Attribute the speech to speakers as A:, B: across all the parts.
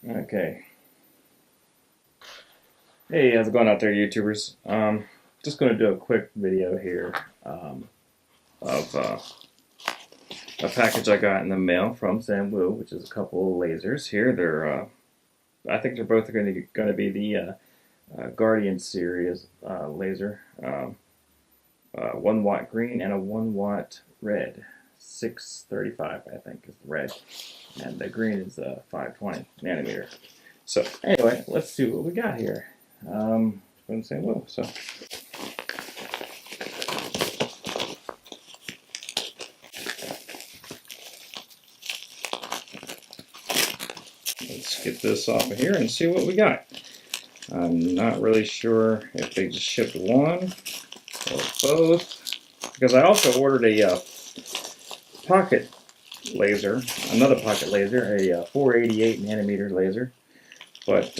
A: Okay. Hey, how's it going out there, YouTubers? Just going to do a quick video here of a package I got in the mail from Sanwu, which is a couple of lasers here. I think they're both going to be the Guardian series laser, 1 watt green and a 1 watt red. 635, I think, is the red, and the green is 520 nanometer. So anyway, let's see what we got here. From Sanwu. So let's get this off of here and see what we got. I'm not really sure if they just shipped one or both, because I also ordered a pocket laser, another pocket laser, a 488 nanometer laser, but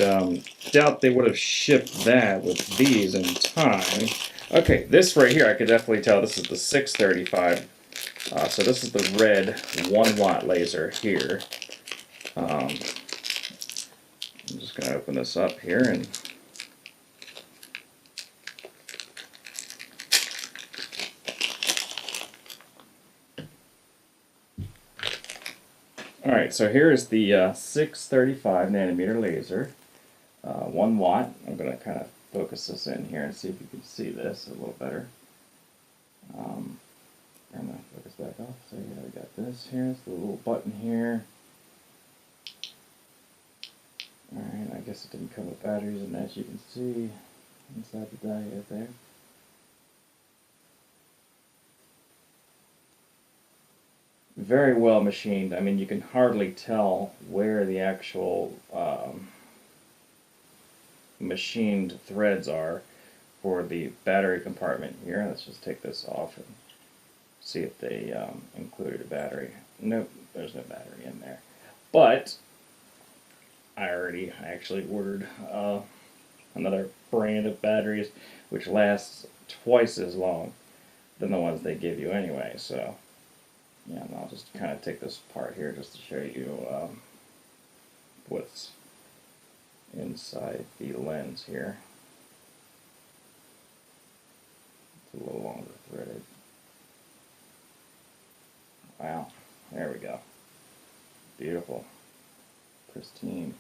A: doubt they would have shipped that with these in time. Okay, this right here, I could definitely tell this is the 635. So this is the red 1 watt laser here. I'm just going to open this up here and alright, so here is the 635 nanometer laser, 1 watt. I'm going to kind of focus this in here and see if you can see this a little better. I'm going to focus back off. So yeah, we got this here. It's the little button here. Alright, I guess it didn't come with batteries, and as you can see inside the diode there. Very well machined. I mean, you can hardly tell where the actual machined threads are for the battery compartment here. Let's just take this off and see if they included a battery. Nope, there's no battery in there. But I actually ordered another brand of batteries which lasts twice as long than the ones they give you anyway. So yeah, and I'll just kind of take this apart here just to show you what's inside the lens here. It's a little longer threaded. Wow, there we go. Beautiful. Pristine.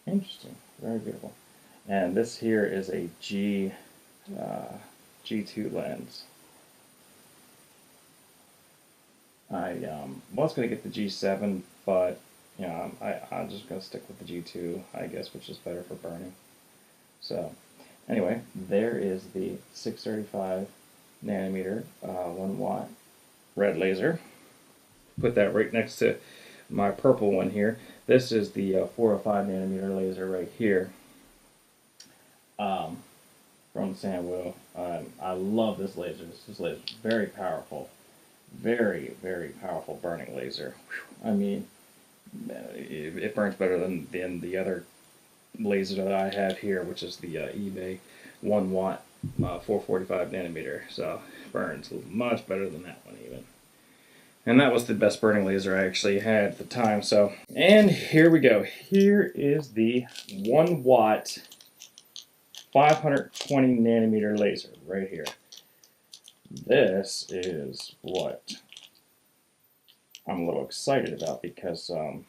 A: Interesting. Very beautiful. And this here is a G2 lens. I was going to get the G7, but you know, I'm just going to stick with the G2, I guess, which is better for burning. So anyway, there is the 635 nanometer 1 watt red laser. Put that right next to my purple one here. This is the 405 nanometer laser right here from Sanwu. I love this laser. This laser is very powerful. Very, very powerful burning laser. Whew. I mean, it burns better than the other laser that I have here, which is the eBay 1 watt 445 nanometer. So it burns much better than that one even. And that was the best burning laser I actually had at the time. So, and here we go. Here is the 1 watt 520 nanometer laser right here. This is what I'm a little excited about because I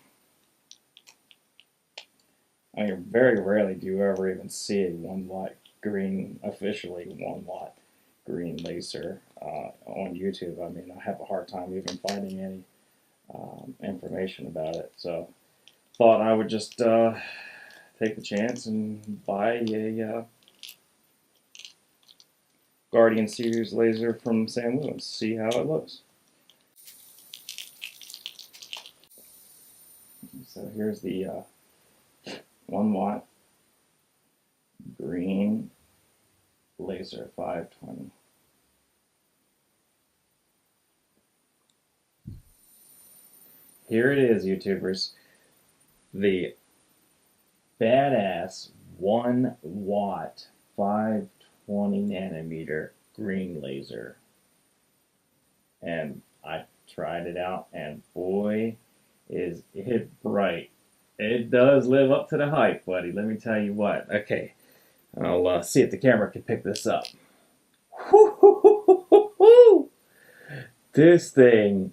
A: mean, very rarely do you ever even see a 1 watt green, officially 1 watt green laser on YouTube. I mean, I have a hard time even finding any information about it. So thought I would just take the chance and buy a Guardian series laser from Sanwu and see how it looks. So here's the 1 watt green laser 520. Here it is, YouTubers. The badass 1 watt 520 nanometer green laser. And I tried it out, and boy, is it bright. It does live up to the hype, buddy. Let me tell you what. Okay, I'll see if the camera can pick this up. This thing,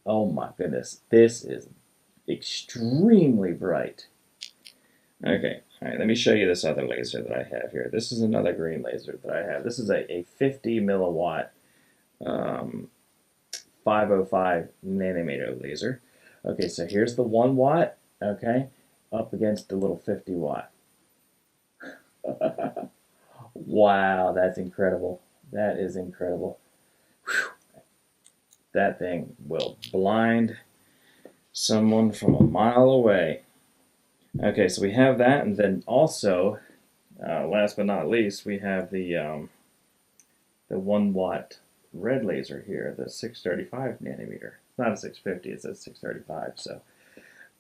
A: oh my goodness, this is extremely bright. Okay, all right, let me show you this other laser that I have here. This is another green laser that I have. This is a 50 milliwatt 505 nanometer laser. Okay, so here's the 1 watt, okay, up against the little 50 watt. Wow, that's incredible. That is incredible. Whew. That thing will blind someone from a mile away. Okay, so we have that, and then also, last but not least, we have the 1 watt red laser here, the 635 nanometer. It's not a 650, it's a 635. So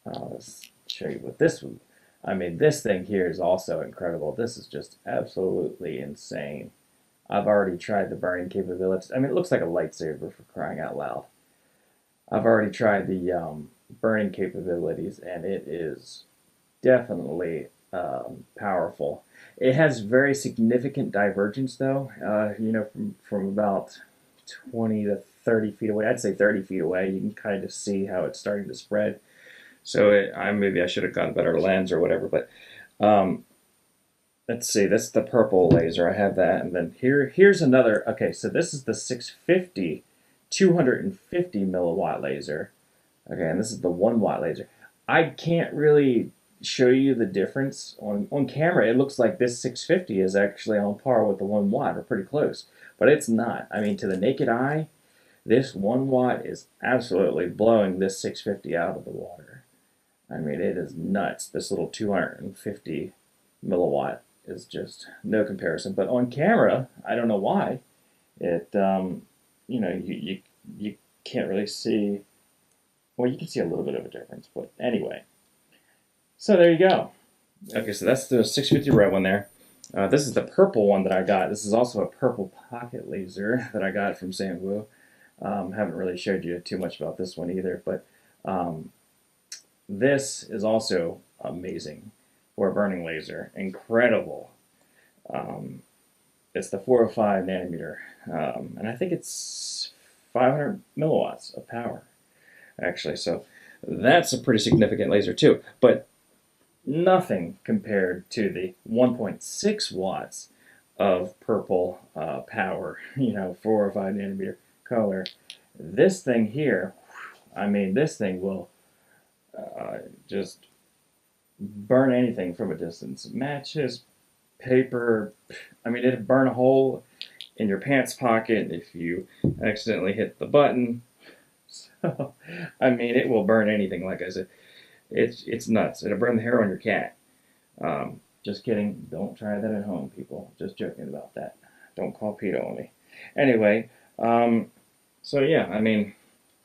A: let's show you what this one. I mean, this thing here is also incredible. This is just absolutely insane. I've already tried the burning capabilities. I mean, it looks like a lightsaber, for crying out loud. I've already tried the burning capabilities, and it is definitely powerful. It has very significant divergence, though. You know, from about 20 to 30 feet away. I'd say 30 feet away. You can kind of see how it's starting to spread. So maybe I should have got a better lens or whatever. But let's see. That's the purple laser. I have that, and then here's another. Okay, so this is the 650, 250 milliwatt laser. Okay, and this is the 1 watt laser. I can't really show you the difference on camera. It looks like this 650 is actually on par with the 1 watt, or pretty close, but it's not. I mean, to the naked eye, this 1 watt is absolutely blowing this 650 out of the water. I mean, it is nuts. This little 250 milliwatt is just no comparison. But on camera, I don't know why, it you know, you can't really see. Well, you can see a little bit of a difference, but anyway. So there you go. Okay, so that's the 650 red one there. This is the purple one that I got. This is also a purple pocket laser that I got from Sanwu. Haven't really showed you too much about this one either, but this is also amazing for a burning laser. Incredible. It's the 405 nanometer, and I think it's 500 milliwatts of power, actually. So that's a pretty significant laser too, but nothing compared to the 1.6 watts of purple power, you know, 405 nanometer color. This thing here, I mean, this thing will just burn anything from a distance. Matches, paper, I mean, it'd burn a hole in your pants pocket if you accidentally hit the button. So, I mean, it will burn anything, like I said. It's nuts. It'll burn the hair on your cat. Just kidding. Don't try that at home, people. Just joking about that. Don't call PETA on me. Anyway, so yeah, I mean,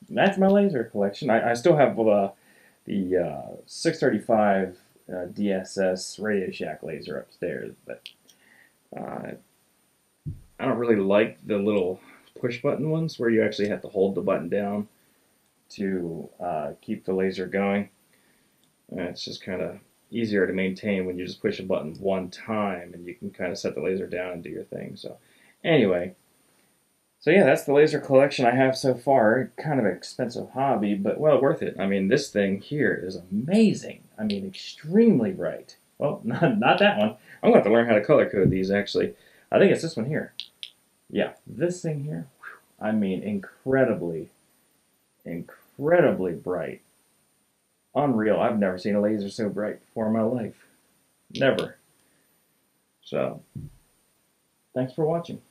A: that's my laser collection. I still have the 635 DSS Radio Shack laser upstairs, but I don't really like the little push button ones where you actually have to hold the button down to keep the laser going. It's just kind of easier to maintain when you just push a button one time and you can kind of set the laser down and do your thing. So anyway, so yeah, that's the laser collection I have so far. Kind of an expensive hobby, but well worth it. I mean, this thing here is amazing. I mean, extremely bright. Well, not that one. I'm going to have to learn how to color code these, actually. I think it's this one here. Yeah, this thing here. I mean, incredibly bright. Unreal. I've never seen a laser so bright before in my life. Never. So, thanks for watching.